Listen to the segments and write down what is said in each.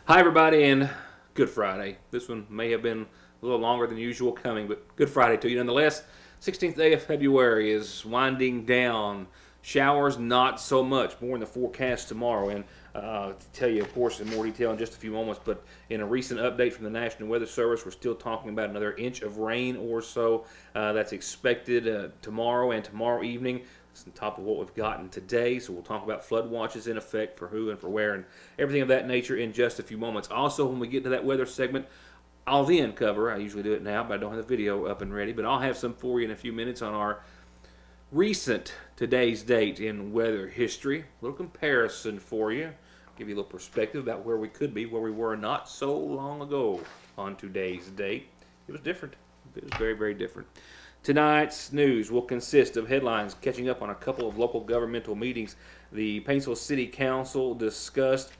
Hi, everybody, and Good Friday. This one may have been a little longer than usual coming, but Good Friday to you nonetheless. 16th day of February is winding down. Showers, not so much. More in the forecast tomorrow. And to tell you, of course, in more detail in just a few moments, but in a recent update from the National Weather Service, we're still talking about another inch of rain or so that's expected tomorrow and tomorrow evening. It's on top of what we've gotten today, so we'll talk about flood watches in effect for who and for where and everything of that nature in just a few moments. Also, when we get to that weather segment, I'll then cover, I usually do it now, but I don't have the video up and ready, but I'll have some for you in a few minutes on our recent today's date in weather history. A little comparison for you, give you a little perspective about where we could be, where we were not so long ago on today's date. It was different. It was very, very different. Tonight's news will consist of headlines catching up on a couple of local governmental meetings. The Paintsville City Council discussed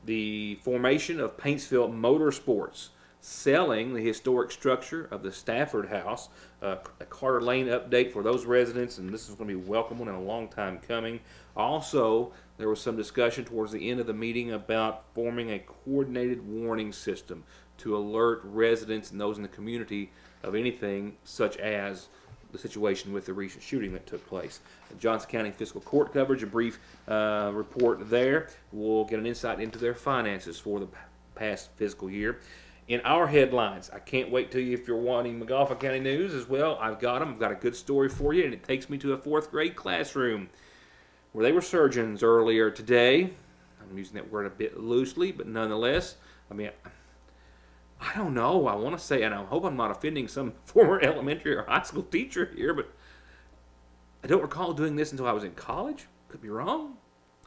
the formation of Paintsville Motorsports, selling the historic structure of the Stafford House, a Carter Lane update for those residents, and this is going to be a welcome one and a long time coming. Also, there was some discussion towards the end of the meeting about forming a coordinated warning system to alert residents and those in the community of anything such as the situation with the recent shooting that took place. Johnson County Fiscal Court coverage, a brief report there. We'll get an insight into their finances for the past fiscal year. In our headlines, I can't wait till you if you're wanting McGoffin County news as well. I've got them. I've got a good story for you, and it takes me to a fourth grade classroom where they were surgeons earlier today. I'm using that word a bit loosely, but nonetheless, I don't know. I want to say, and I hope I'm not offending some former elementary or high school teacher here, but I don't recall doing this until I was in college. Could be wrong.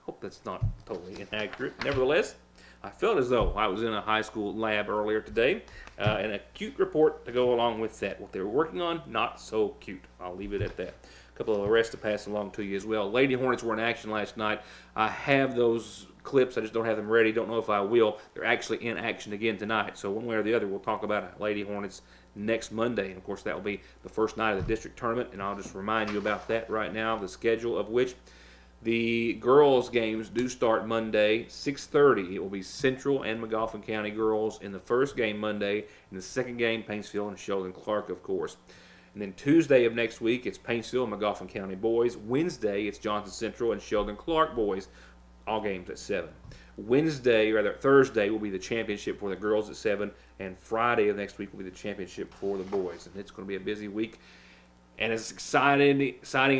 Hope that's not totally inaccurate. Nevertheless, I felt as though I was in a high school lab earlier today, and a cute report to go along with that. What they were working on, not so cute. I'll leave it at that. A couple of arrests to pass along to you as well. Lady Hornets were in action last night. I have those clips. I just don't have them ready. Don't know if I will. They're actually in action again tonight. So one way or the other, we'll talk about Lady Hornets next Monday. And of course, that will be the first night of the district tournament. And I'll just remind you about that right now, the schedule of which the girls' games do start Monday, 6:30. It will be Central and McGoffin County girls in the first game Monday, and the second game, Paintsville and Sheldon Clark, of course. And then Tuesday of next week, it's Paintsville and McGoffin County boys. Wednesday, it's Johnson Central and Sheldon Clark boys. All games at 7. Thursday will be the championship for the girls at 7, and Friday of next week will be the championship for the boys. And it's going to be a busy week. And as exciting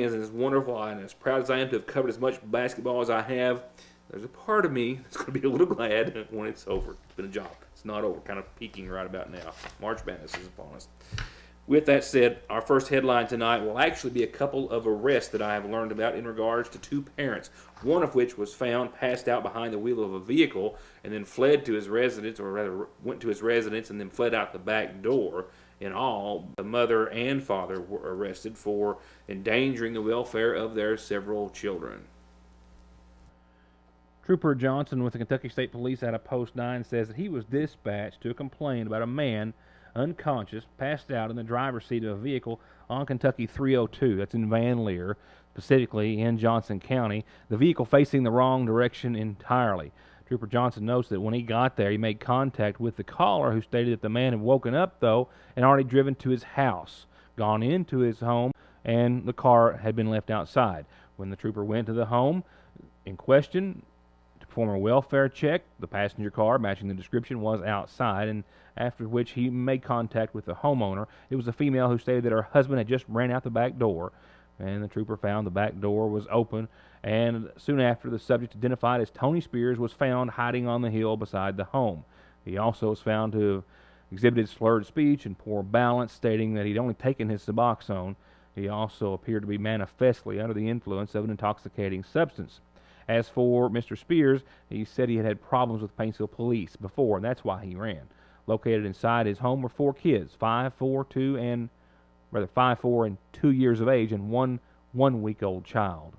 as it's wonderful, and as proud as I am to have covered as much basketball as I have, there's a part of me that's going to be a little glad when it's over. It's been a job. It's not over. Kind of peaking right about now. March Madness is upon us. With that said, our first headline tonight will actually be a couple of arrests that I have learned about in regards to two parents, one of which was found passed out behind the wheel of a vehicle and then fled to his residence, or rather went to his residence and then fled out the back door. In all, the mother and father were arrested for endangering the welfare of their several children. Trooper Johnson with the Kentucky State Police out of Post 9 says that he was dispatched to complain about a man unconscious, passed out in the driver's seat of a vehicle on Kentucky 302. That's in Van Leer, specifically in Johnson County. The vehicle facing the wrong direction entirely. Trooper Johnson notes that when he got there, he made contact with the caller, who stated that the man had woken up, though, and already driven to his house, gone into his home, and the car had been left outside. When the trooper went to the home in question to perform a welfare check, the passenger car, matching the description, was outside, and after which he made contact with the homeowner. It was a female who stated that her husband had just ran out the back door, and the trooper found the back door was open, and soon after, the subject, identified as Tony Spears, was found hiding on the hill beside the home. He also was found to have exhibited slurred speech and poor balance, stating that he'd only taken his Suboxone. He also appeared to be manifestly under the influence of an intoxicating substance. As for Mr. Spears, he said he had had problems with Paintsville police before, and that's why he ran. Located inside his home were 4 kids, 5, 4, and 2 years of age, and one 1-week-old child.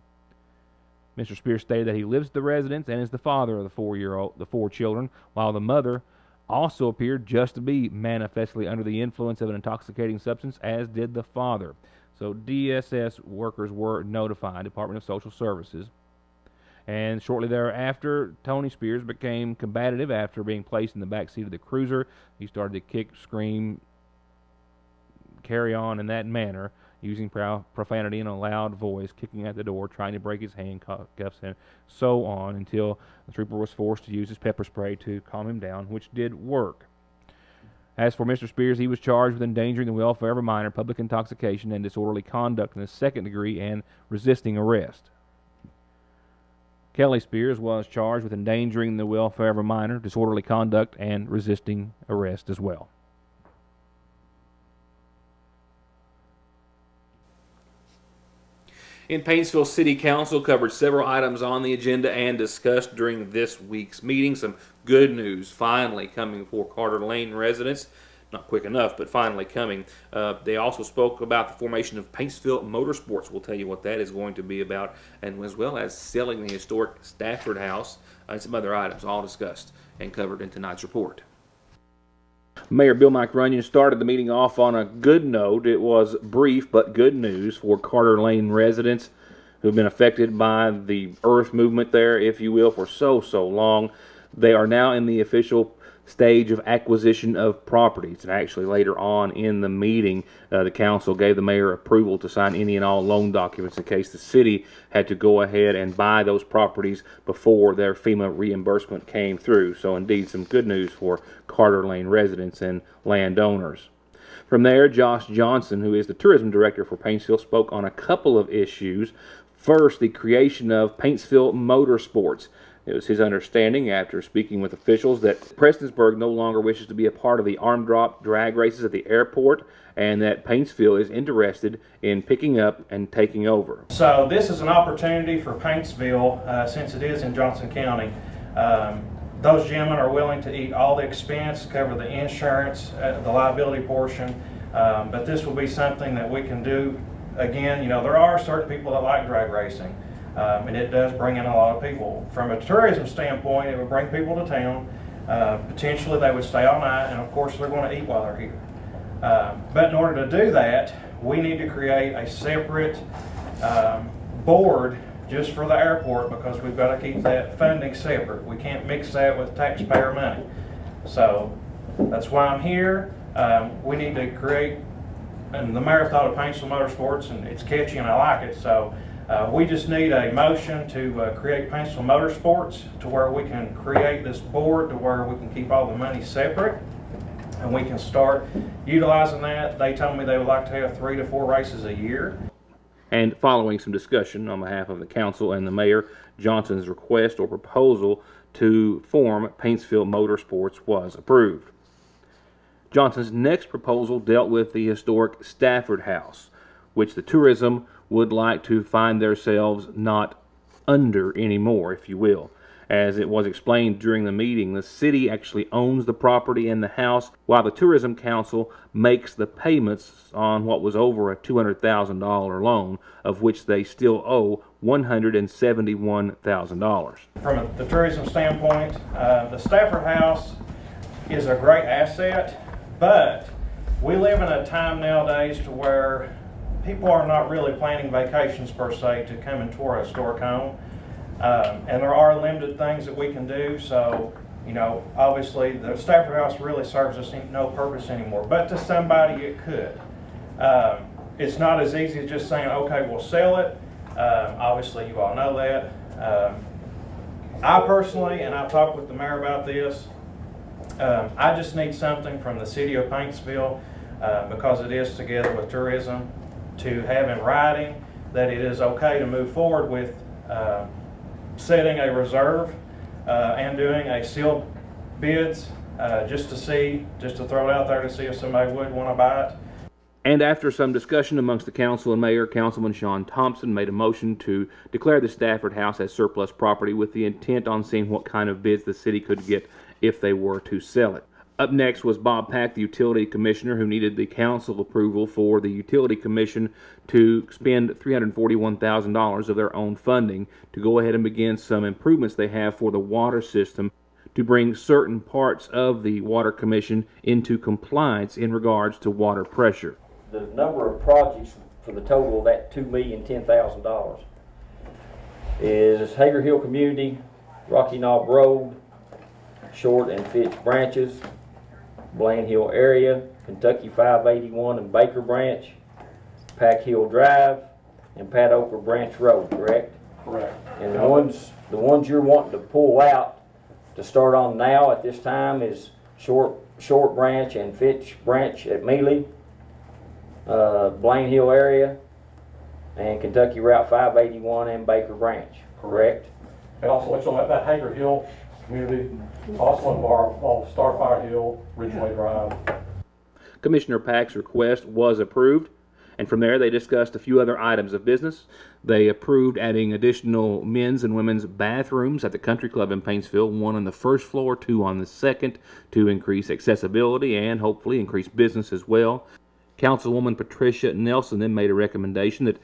Mr. Spears stated that he lives at the residence and is the father of the 4 children, while the mother also appeared just to be manifestly under the influence of an intoxicating substance, as did the father. So DSS workers were notified, Department of Social Services, And shortly thereafter, Tony Spears became combative after being placed in the back seat of the cruiser. He started to kick, scream, carry on in that manner, using profanity in a loud voice, kicking at the door, trying to break his handcuffs, and so on, until the trooper was forced to use his pepper spray to calm him down, which did work. As for Mr. Spears, he was charged with endangering the welfare of a minor, public intoxication, and disorderly conduct in the second degree, and resisting arrest. Kelly Spears was charged with endangering the welfare of a minor, disorderly conduct, and resisting arrest as well. In Paintsville, City Council covered several items on the agenda and discussed during this week's meeting. Some good news finally coming for Carter Lane residents. Not quick enough, but finally coming. They also spoke about the formation of Paintsville Motorsports. We'll tell you what that is going to be about, and as well as selling the historic Stafford House and some other items, all discussed and covered in tonight's report. Mayor Bill Mike Runyon started the meeting off on a good note. It was brief but good news for Carter Lane residents who've been affected by the earth movement there, if you will, for so long. They are now in the official stage of acquisition of properties. And actually later on in the meeting, the council gave the mayor approval to sign any and all loan documents in case the city had to go ahead and buy those properties before their FEMA reimbursement came through. So indeed some good news for Carter Lane residents and landowners. From there, Josh Johnson, who is the tourism director for Paintsville, spoke on a couple of issues. First, the creation of Paintsville Motorsports. It was his understanding, after speaking with officials, that Prestonsburg no longer wishes to be a part of the arm drop drag races at the airport, and that Paintsville is interested in picking up and taking over. So this is an opportunity for Paintsville, since it is in Johnson County. Those gentlemen are willing to eat all the expense, cover the insurance, the liability portion, but this will be something that we can do. Again, you know, there are certain people that like drag racing. And it does bring in a lot of people. From a tourism standpoint, it would bring people to town. Potentially they would stay all night, and of course they're going to eat while they're here. But in order to do that, we need to create a separate board just for the airport, because we've got to keep that funding separate. We can't mix that with taxpayer money. So that's why I'm here. We need to create, and the mayor thought of Paintsville Motorsports, and it's catchy and I like it. So we just need a motion to create Paintsville Motorsports, to where we can create this board to where we can keep all the money separate and we can start utilizing that. They told me they would like to have 3 to 4 races a year. And following some discussion on behalf of the council and the mayor, Johnson's request or proposal to form Paintsville Motorsports was approved. Johnson's next proposal dealt with the historic Stafford House, which the tourism would like to find themselves not under anymore, if you will. As it was explained during the meeting, the city actually owns the property and the house, while the Tourism Council makes the payments on what was over a $200,000 loan, of which they still owe $171,000. From the tourism standpoint, the Stafford House is a great asset, but we live in a time nowadays to where people are not really planning vacations per se to come and tour a historic home. And there are limited things that we can do. So, you know, obviously the Stafford House really serves us no purpose anymore, but to somebody it could. It's not as easy as just saying, okay, we'll sell it. Obviously you all know that. I personally, and I've talked with the mayor about this, I just need something from the city of Paintsville, because it is together with tourism, to have in writing that it is okay to move forward with setting a reserve and doing a sealed bids, just to throw it out there to see if somebody would want to buy it. And after some discussion amongst the council and mayor, Councilman Sean Thompson made a motion to declare the Stafford House as surplus property, with the intent on seeing what kind of bids the city could get if they were to sell it. Up next was Bob Pack, the utility commissioner, who needed the council approval for the utility commission to spend $341,000 of their own funding to go ahead and begin some improvements they have for the water system, to bring certain parts of the water commission into compliance in regards to water pressure. The number of projects for the total of that $2,010,000. is Hager Hill Community, Rocky Knob Road, Short and Fitch Branches, Blaine Hill area, Kentucky 581 and Baker Branch, Pack Hill Drive, and Pat Oker Branch Road, correct? Correct. And the ones you're wanting to pull out to start on now at this time is Short Branch and Fitch Branch at Mealy, Blaine Hill area, and Kentucky Route 581 and Baker Branch, correct? And also, let you know that Hager Hill community, also involved Starfire Hill, Ridgeway Drive. Commissioner Pack's request was approved, and from there they discussed a few other items of business. They approved adding additional men's and women's bathrooms at the Country Club in Paintsville, one on the first floor, two on the second, to increase accessibility and hopefully increase business as well. Councilwoman Patricia Nelson then made a recommendation that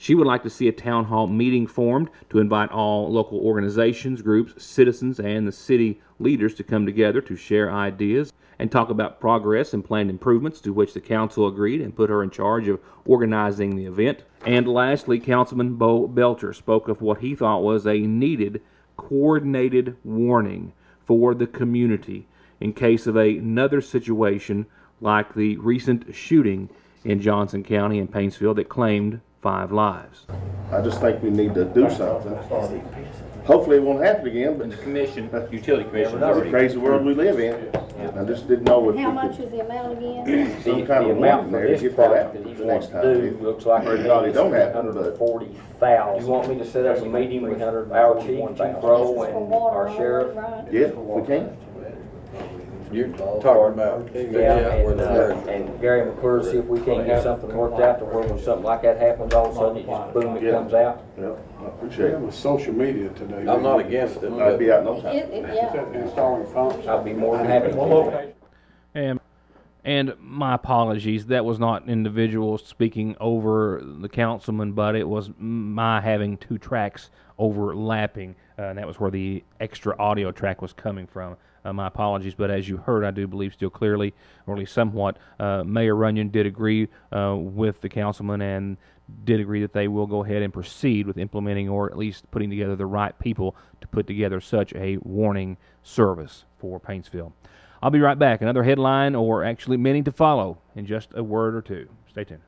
she would like to see a town hall meeting formed to invite all local organizations, groups, citizens, and the city leaders to come together to share ideas and talk about progress and planned improvements, to which the council agreed and put her in charge of organizing the event. And lastly, Councilman Bo Belcher spoke of what he thought was a needed coordinated warning for the community in case of another situation like the recent shooting in Johnson County and Paintsville that claimed 5 lives. I just think we need to do something. Hopefully it won't happen again, but The commission, utility commission, it's a crazy world we live in. I just didn't know if we How much could, is the amount again? some kind The of amount warning for there to this get that project out that he the wants next to time. do looks like Pray God it don't happen, but 140,000. You want me to set up a meeting with our chief, Chief Rowe, and our sheriff? yeah, if we can. You're talking about. And Gary McClure, see if we can get something worked out to where when something like that happens, all of a sudden it just boom, it Yeah. comes out. Yeah, I appreciate it. With social media today. I'm not against it. I'd be out no time. Yeah. Installing pumps. I'd be more than happy One to. location. And my apologies, that was not individuals speaking over the councilman, but it was my having 2 tracks overlapping, and that was where the extra audio track was coming from. My apologies, but as you heard, I do believe still clearly, or at least somewhat, Mayor Runyon did agree with the councilman and did agree that they will go ahead and proceed with implementing, or at least putting together the right people to put together such a warning service for Paintsville. I'll be right back. Another headline, or actually many to follow, in just a word or two. Stay tuned.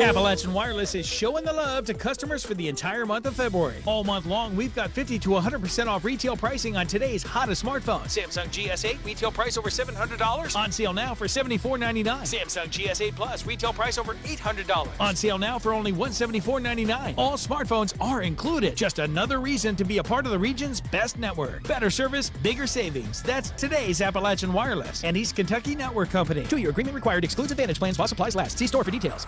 Appalachian Wireless is showing the love to customers for the entire month of February. All month long, we've got 50 to 100% off retail pricing on today's hottest smartphones. Samsung GS8 retail price over $700, on sale now for $74.99. Samsung GS8 Plus retail price over $800, on sale now for only $174.99. All smartphones are included. Just another reason to be a part of the region's best network. Better service, bigger savings. That's today's Appalachian Wireless and East Kentucky Network Company. 2-year agreement required. Excludes Advantage plans while supplies last. See store for details.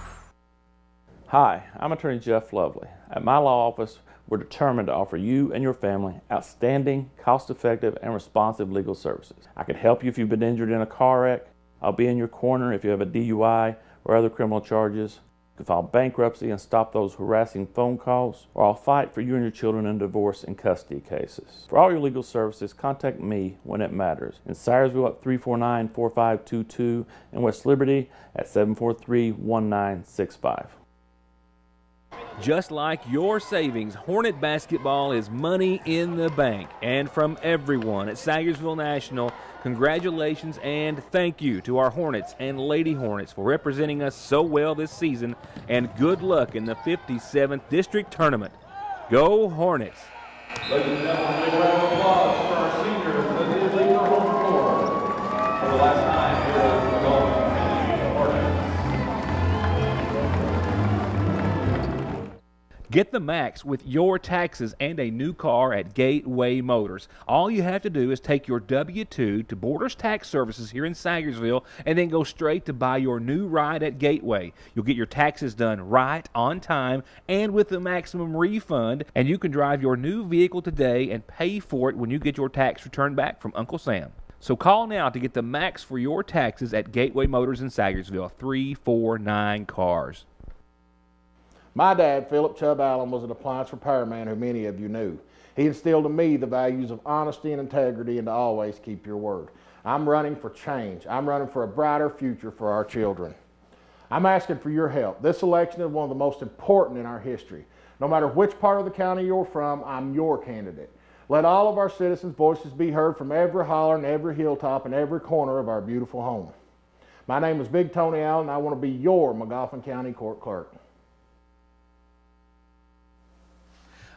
Hi, I'm Attorney Jeff Lovely. At my law office, we're determined to offer you and your family outstanding, cost-effective, and responsive legal services. I can help you if you've been injured in a car wreck. I'll be in your corner if you have a DUI or other criminal charges. You can file bankruptcy and stop those harassing phone calls, or I'll fight for you and your children in divorce and custody cases. For all your legal services, contact me when it matters. In Syersville at 349-4522, and West Liberty at 743-1965. Just like your savings, Hornet basketball is money in the bank. And from everyone at Sayersville National, congratulations and thank you to our Hornets and Lady Hornets for representing us so well this season, and good luck in the 57th District Tournament. Go Hornets! Ladies and gentlemen, big round of applause for our seniors that did leave their home floor for the last time here at the Golden Hornets. Get the max with your taxes and a new car at Gateway Motors. All you have to do is take your W-2 to Borders Tax Services here in Sayersville and then go straight to buy your new ride at Gateway. You'll get your taxes done right, on time, and with the maximum refund, and you can drive your new vehicle today and pay for it when you get your tax return back from Uncle Sam. So call now to get the max for your taxes at Gateway Motors in Sayersville, 349 cars. My dad, Philip Chubb Allen, was an appliance repairman who many of you knew. He instilled in me the values of honesty and integrity and to always keep your word. I'm running for change. I'm running for a brighter future for our children. I'm asking for your help. This election is one of the most important in our history. No matter which part of the county you're from, I'm your candidate. Let all of our citizens' voices be heard from every holler and every hilltop and every corner of our beautiful home. My name is Big Tony Allen, and I want to be your Magoffin County Court Clerk.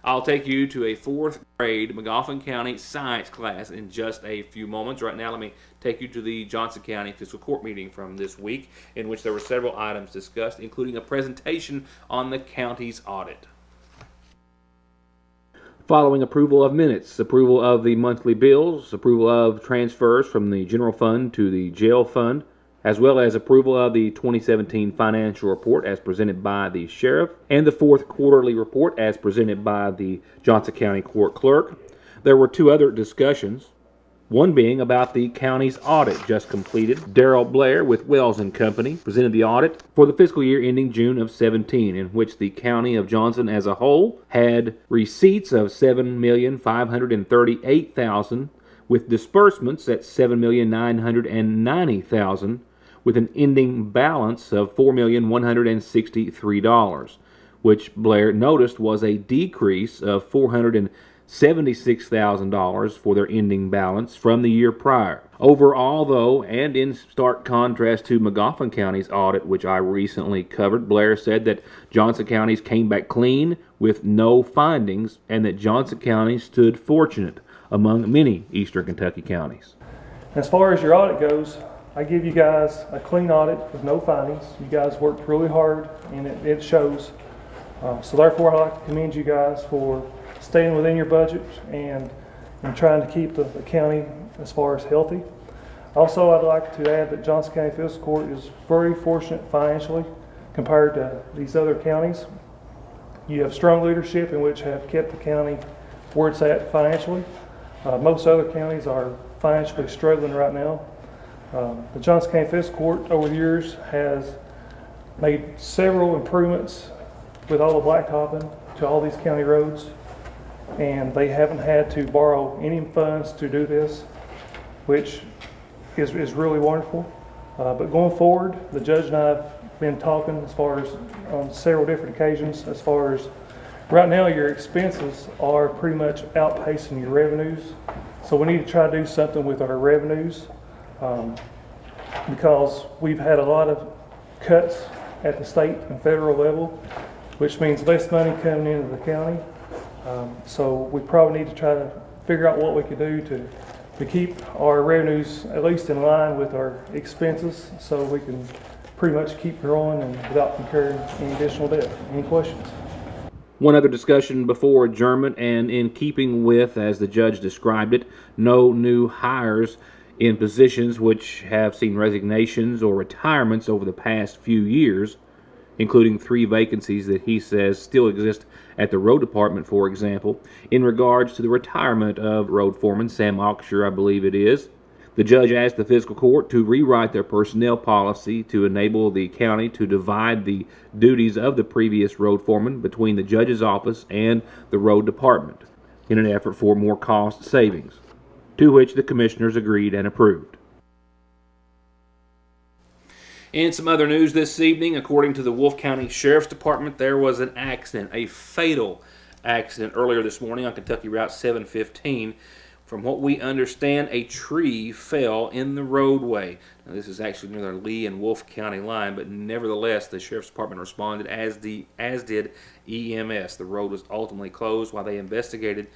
I'll take you to a 4th grade Magoffin County science class in just a few moments. Right now, let me take you to the Johnson County Fiscal Court meeting from this week, in which there were several items discussed, including a presentation on the county's audit. Following approval of minutes, approval of the monthly bills, approval of transfers from the general fund to the jail fund, as well as approval of the 2017 financial report as presented by the sheriff, and the 4th quarterly report as presented by the Johnson County Court Clerk. There were 2 other discussions, one being about the county's audit just completed. Darrell Blair with Wells & Company presented the audit for the fiscal year ending June of 17, in which the county of Johnson as a whole had receipts of $7,538,000 with disbursements at $7,990,000 with an ending balance of $4,163, which Blair noticed was a decrease of $476,000 for their ending balance from the year prior. Overall, though, and in stark contrast to Magoffin County's audit, which I recently covered, Blair said that Johnson County's came back clean with no findings, and that Johnson County stood fortunate among many Eastern Kentucky counties. As far as your audit goes, I give you guys a clean audit with no findings. You guys worked really hard, and it shows. So therefore, I'd like to commend you guys for staying within your budget and trying to keep the county as far as healthy. Also, I'd like to add that Johnson County Fiscal Court is very fortunate financially compared to these other counties. You have strong leadership in which have kept the county where it's at financially. Most other counties are financially struggling right now. The Johnson County Fiscal Court over the years has made several improvements with all the blacktopping to all these county roads, and they haven't had to borrow any funds to do this, which is really wonderful. But going forward, the judge and I have been talking as far as on several different occasions as far as right now your expenses are pretty much outpacing your revenues. So we need to try to do something with our revenues. Because we've had a lot of cuts at the state and federal level, which means less money coming into the county. So we probably need to try to figure out what we can do to keep our revenues at least in line with our expenses, so we can pretty much keep growing and without incurring any additional debt. Any questions? One other discussion before adjournment, and in keeping with, as the judge described it, no new hires in positions which have seen resignations or retirements over the past few years, including 3 vacancies that he says still exist at the road department, for example, in regards to the retirement of road foreman Sam Oxshire, I believe it is. The judge asked the fiscal court to rewrite their personnel policy to enable the county to divide the duties of the previous road foreman between the judge's office and the road department in an effort for more cost savings, to which the commissioners agreed and approved. In some other news this evening, according to the Wolfe County Sheriff's Department, there was an accident, a fatal accident earlier this morning on Kentucky Route 715. From what we understand, a tree fell in the roadway. Now, this is actually near the Lee and Wolfe County line, but nevertheless, the Sheriff's Department responded, as did EMS. The road was ultimately closed while they investigated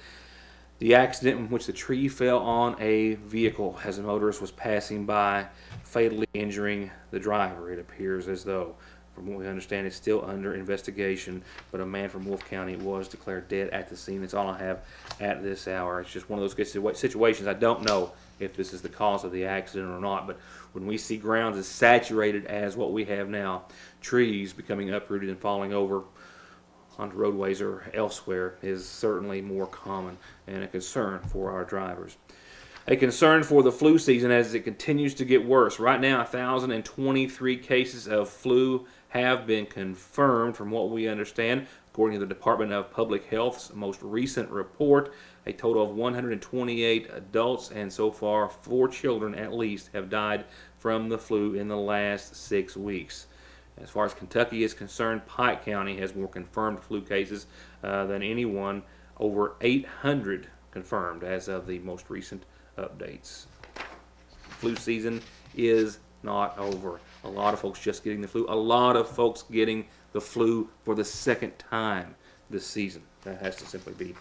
the accident in which the tree fell on a vehicle as a motorist was passing by, fatally injuring the driver. It appears as though, from what we understand, it's still under investigation, but a man from Wolfe County was declared dead at the scene. That's all I have at this hour. It's just one of those good situations. I don't know if this is the cause of the accident or not, but when we see grounds as saturated as what we have now, trees becoming uprooted and falling over onto roadways or elsewhere is certainly more common and a concern for our drivers. A concern for the flu season as it continues to get worse. Right now, 1,023 cases of flu have been confirmed from what we understand. According to the Department of Public Health's most recent report, a total of 128 adults and so far 4 children at least have died from the flu in the last 6 weeks. As far as Kentucky is concerned, Pike County has more confirmed flu cases than anyone, over 800 confirmed as of the most recent updates. Flu season is not over. A lot of folks just getting the flu. A lot of folks getting the flu for the second time this season. That has to simply be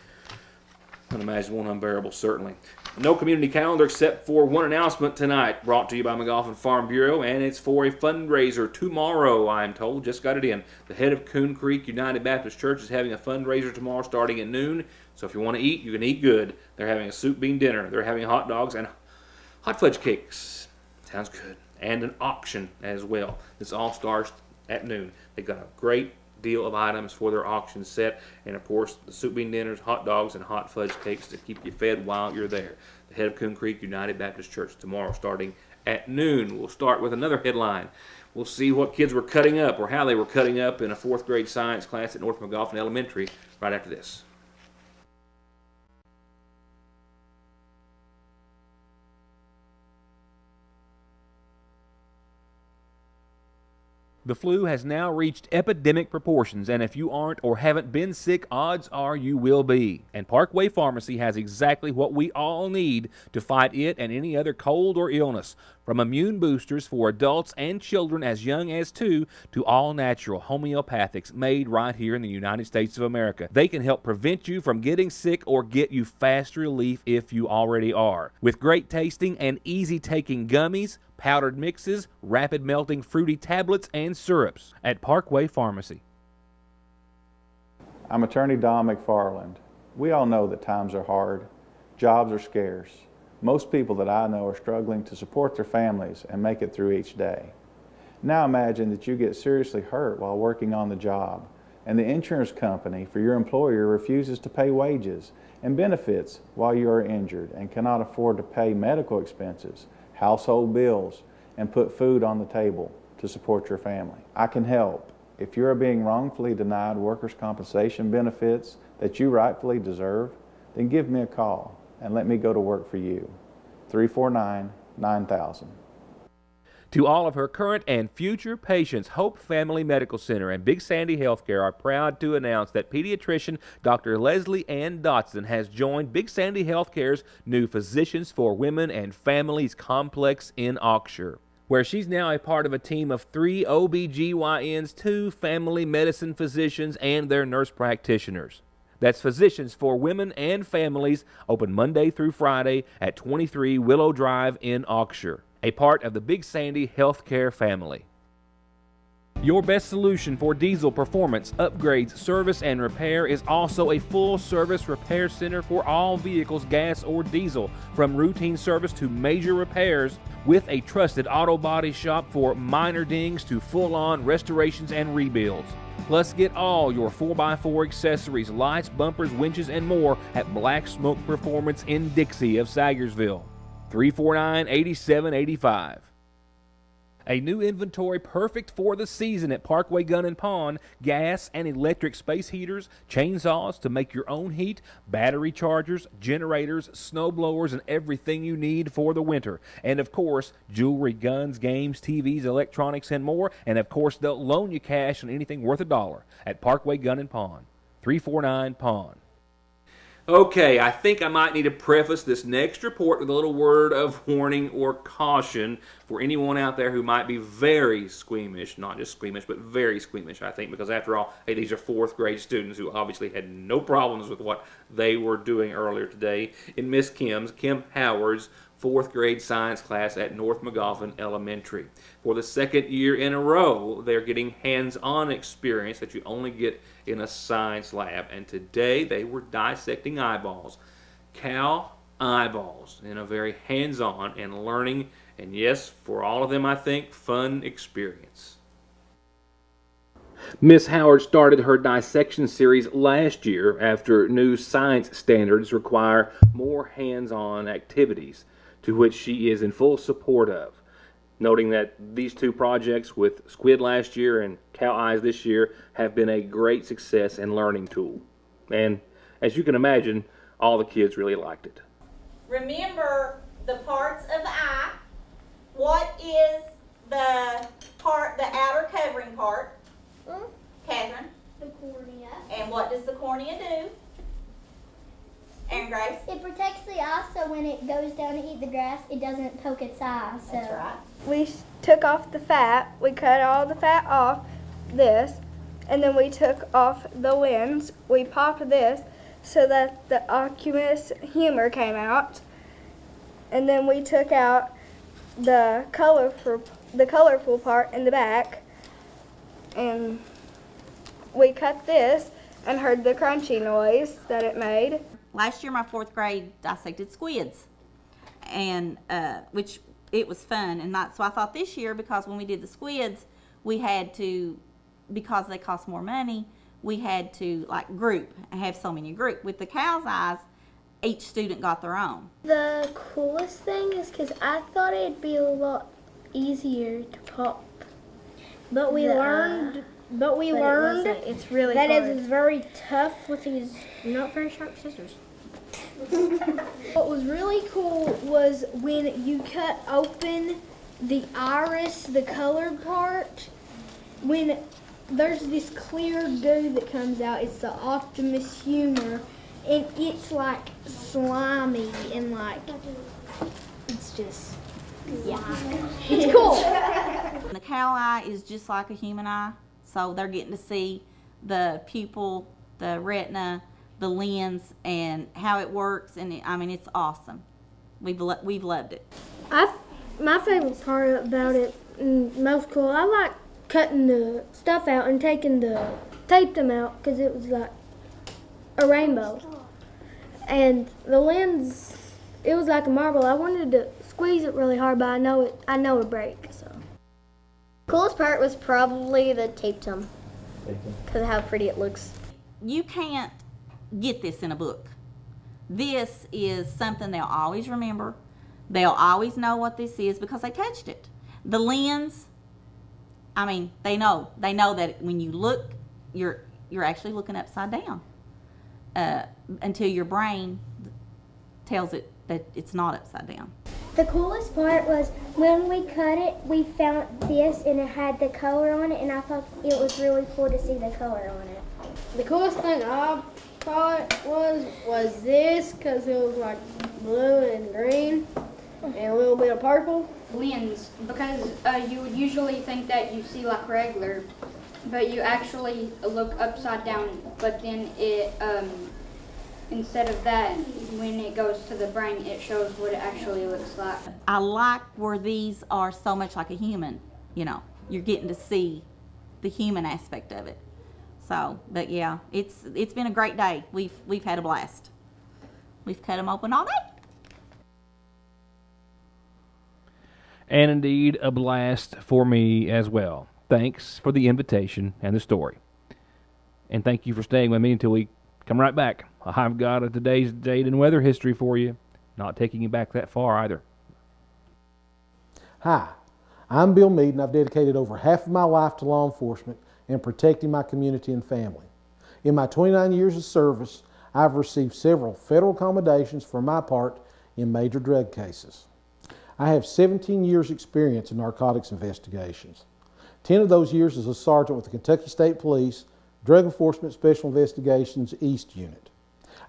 unimaginable and unbearable, certainly. No community calendar except for one announcement tonight, brought to you by McGoffin Farm Bureau, and it's for a fundraiser tomorrow, I'm told. Just got it in. The head of Coon Creek United Baptist Church is having a fundraiser tomorrow starting at noon. So if you want to eat, you can eat good. They're having a soup bean dinner. They're having hot dogs and hot fudge cakes. Sounds good. And an auction as well. This all starts at noon. They've got a great deal of items for their auction set, and of course the soup bean dinners, hot dogs, and hot fudge cakes to keep you fed while you're there. The head of Coon Creek United Baptist Church tomorrow starting at noon. We'll start with another headline. We'll see what kids were cutting up or how they were cutting up in a 4th grade science class at North McGoffin Elementary right after this. The flu has now reached epidemic proportions, and if you aren't or haven't been sick, odds are you will be. And Parkway Pharmacy has exactly what we all need to fight it and any other cold or illness. From immune boosters for adults and children as young as 2 to all natural homeopathics made right here in the United States of America. They can help prevent you from getting sick or get you fast relief if you already are. With great tasting and easy taking gummies, powdered mixes, rapid melting fruity tablets, and syrups at Parkway Pharmacy. I'm attorney Don McFarland. We all know that times are hard. Jobs are scarce. Most people that I know are struggling to support their families and make it through each day. Now imagine that you get seriously hurt while working on the job, and the insurance company for your employer refuses to pay wages and benefits while you are injured and cannot afford to pay medical expenses, household bills, and put food on the table to support your family. I can help. If you are being wrongfully denied workers' compensation benefits that you rightfully deserve, then give me a call and let me go to work for you. 349-9000. To all of her current and future patients, Hope Family Medical Center and Big Sandy Healthcare are proud to announce that pediatrician Dr. Leslie Ann Dotson has joined Big Sandy Healthcare's new Physicians for Women and Families complex in Auxure, where she's now a part of a team of 3 OBGYNs, 2 family medicine physicians, and their nurse practitioners. That's Physicians for Women and Families, open Monday through Friday at 23 Willow Drive in Auxure, a part of the Big Sandy Healthcare family. Your best solution for diesel performance, upgrades, service, and repair is also a full-service repair center for all vehicles, gas or diesel, from routine service to major repairs, with a trusted auto body shop for minor dings to full-on restorations and rebuilds. Plus, get all your 4x4 accessories, lights, bumpers, winches, and more at Black Smoke Performance in Dixie of Sagersville. 349-8785. A new inventory perfect for the season at Parkway Gun and Pawn. Gas and electric space heaters, chainsaws to make your own heat, battery chargers, generators, snow blowers, and everything you need for the winter. And of course, jewelry, guns, games, TVs, electronics, and more. And of course, they'll loan you cash on anything worth $1 at Parkway Gun and Pawn. 349-PAWN. Okay, I think I might need to preface this next report with a little word of warning or caution for anyone out there who might be very squeamish, not just squeamish, but very squeamish, I think, because after all, hey, these are 4th grade students who obviously had no problems with what they were doing earlier today in Miss Kim Howard's 4th grade science class at North McGoffin Elementary. For the 2nd year in a row, they're getting hands-on experience that you only get in a science lab. And today they were dissecting eyeballs, cow eyeballs, in a very hands-on and learning, and yes, for all of them, I think, fun experience. Miss Howard started her dissection series last year after new science standards require more hands-on activities, to which she is in full support of, noting that these 2 projects with squid last year and cow eyes this year have been a great success and learning tool. And as you can imagine, all the kids really liked it. Remember the parts of the eye. What is the outer covering part? part? Catherine? The cornea. And what does the cornea do? Aaron Grace? It protects the eye so when it goes down to eat the grass, it doesn't poke its eye. So. That's right. We took off the fat. We cut all the fat off this, and then we took off the lens. We popped this so that the aqueous humor came out, and then we took out the colorful part in the back, and we cut this and heard the crunchy noise that it made. Last year, my 4th grade dissected squids, and which it was fun. And so I thought this year, because when we did the squids, we had to, because they cost more money, we had to like group and have so many group. With the cow's eyes, each student got their own. The coolest thing is because I thought it'd be a lot easier to pop. But we learned. It's really that hard. it's very tough with these not very sharp scissors. What was really cool was when you cut open the iris, the colored part, when there's this clear goo that comes out. It's the Optimus humor, and it's like slimy and like it's just it's cool. The cow eye is just like a human eye, so they're getting to see the pupil, the retina, the lens, and how it works, and it's awesome. We've loved it. My favorite part about it, most cool, I like cutting the stuff out and tape them out because it was like a rainbow. And the lens, it was like a marble. I wanted to squeeze it really hard, but I know it break. So. Coolest part was probably the tape them because of how pretty it looks. You can't get this in a book. This is something they'll always remember. They'll always know what this is because they touched it. The lens, they know that when you look, you're actually looking upside down until your brain tells it that it's not upside down. The coolest part was when we cut it, we found this and it had the color on it, and I thought it was really cool to see the color on it. The coolest thing I thought was this, because it was like blue and green and a little bit of purple. Lens, because you would usually think that you see like regular, but you actually look upside down, but then it instead of that, when it goes to the brain, it shows what it actually looks like. I like where these are so much like a human. You're getting to see the human aspect of it. So, but yeah, it's been a great day. We've had a blast. We've cut them open all day. And indeed, a blast for me as well. Thanks for the invitation and the story. And thank you for staying with me until we come right back. I've got a today's date and weather history for you. Not taking you back that far either. Hi, I'm Bill Mead, and I've dedicated over half of my life to law enforcement and protecting my community and family. In my 29 years of service, I've received several federal commendations for my part in major drug cases. I have 17 years experience in narcotics investigations. 10 of those years as a sergeant with the Kentucky State Police Drug Enforcement Special Investigations East Unit.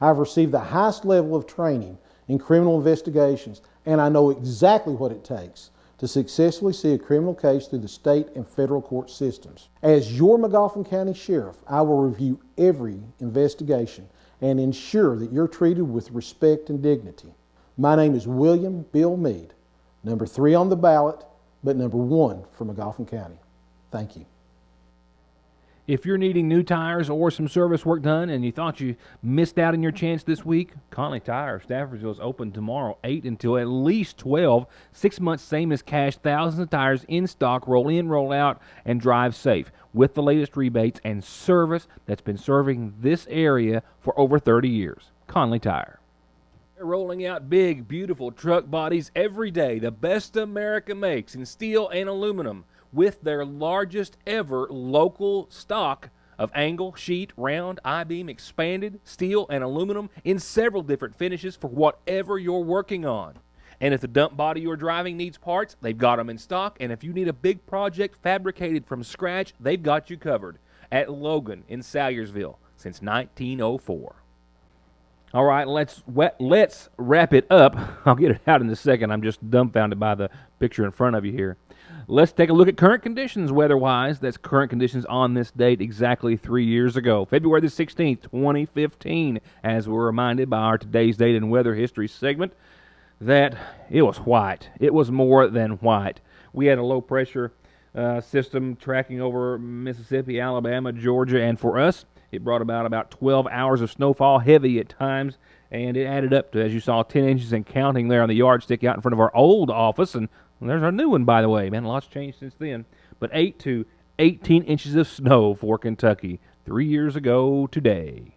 I've received the highest level of training in criminal investigations, and I know exactly what it takes to successfully see a criminal case through the state and federal court systems. As your Magoffin County Sheriff, I will review every investigation and ensure that you're treated with respect and dignity. My name is William Bill Mead, number 3 on the ballot, but number 1 for Magoffin County. Thank you. If you're needing new tires or some service work done and you thought you missed out on your chance this week, Conley Tire Staffordville is open tomorrow 8 until at least 12. 6 months, same as cash, thousands of tires in stock. Roll in, roll out, and drive safe with the latest rebates and service that's been serving this area for over 30 years. Conley Tire. They're rolling out big, beautiful truck bodies every day, the best America makes in steel and aluminum, with their largest ever local stock of angle, sheet, round, I-beam, expanded, steel, and aluminum in several different finishes for whatever you're working on. And if the dump body you're driving needs parts, they've got them in stock. And if you need a big project fabricated from scratch, they've got you covered at Logan in Salyersville since 1904. All right, let's wrap it up. I'll get it out in a second. I'm just dumbfounded by the picture in front of you here. Let's take a look at current conditions weather-wise. That's current conditions on this date exactly 3 years ago, February the 16th, 2015, as we're reminded by our Today's Date and Weather History segment that it was white. It was more than white. We had a low-pressure system tracking over Mississippi, Alabama, Georgia, and for us, it brought about 12 hours of snowfall, heavy at times, and it added up to, as you saw, 10 inches and counting there on the yardstick out in front of our old office, and there's our new one, by the way. Man, lots changed since then. But 8 to 18 inches of snow for Kentucky 3 years ago today.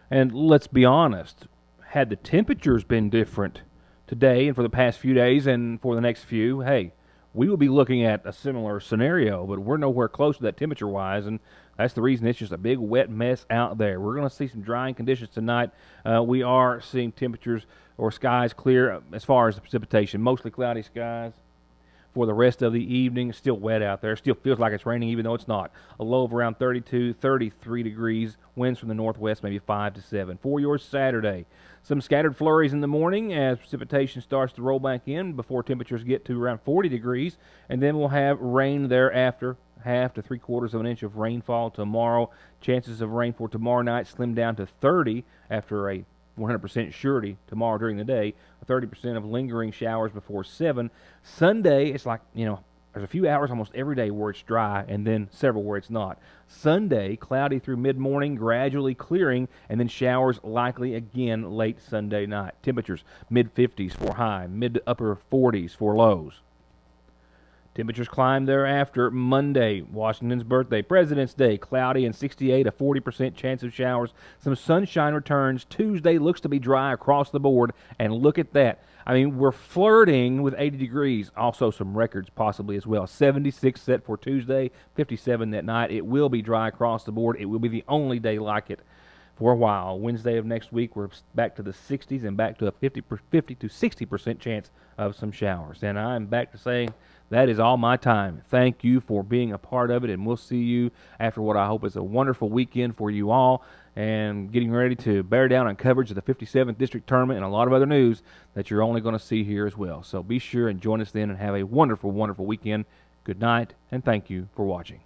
And let's be honest, had the temperatures been different today and for the past few days and for the next few, hey, we will be looking at a similar scenario, but we're nowhere close to that temperature-wise, and that's the reason it's just a big wet mess out there. We're going to see some drying conditions tonight. We are seeing temperatures or skies clear as far as the precipitation. Mostly cloudy skies for the rest of the evening. It's still wet out there. Still feels like it's raining even though it's not. A low of around 32, 33 degrees. Winds from the northwest maybe 5 to 7. For your Saturday, some scattered flurries in the morning as precipitation starts to roll back in before temperatures get to around 40 degrees. And then we'll have rain thereafter. Half to 3/4 of an inch of rainfall tomorrow. Chances of rain for tomorrow night slim down to 30 after a 100% surety tomorrow during the day. 30% of lingering showers before 7. Sunday, it's like, there's a few hours almost every day where it's dry and then several where it's not. Sunday, cloudy through mid-morning, gradually clearing, and then showers likely again late Sunday night. Temperatures mid-50s for high, mid to upper 40s for lows. Temperatures climb thereafter. Monday, Washington's birthday, President's Day, cloudy and 68, a 40% chance of showers. Some sunshine returns. Tuesday looks to be dry across the board, and look at that. I mean, we're flirting with 80 degrees. Also some records possibly as well. 76 set for Tuesday, 57 that night. It will be dry across the board. It will be the only day like it for a while. Wednesday of next week, we're back to the 60s and back to a 50 to 60% chance of some showers. And I'm back to saying that is all my time. Thank you for being a part of it, and we'll see you after what I hope is a wonderful weekend for you all, and getting ready to bear down on coverage of the 57th District Tournament and a lot of other news that you're only going to see here as well. So be sure and join us then and have a wonderful, wonderful weekend. Good night, and thank you for watching.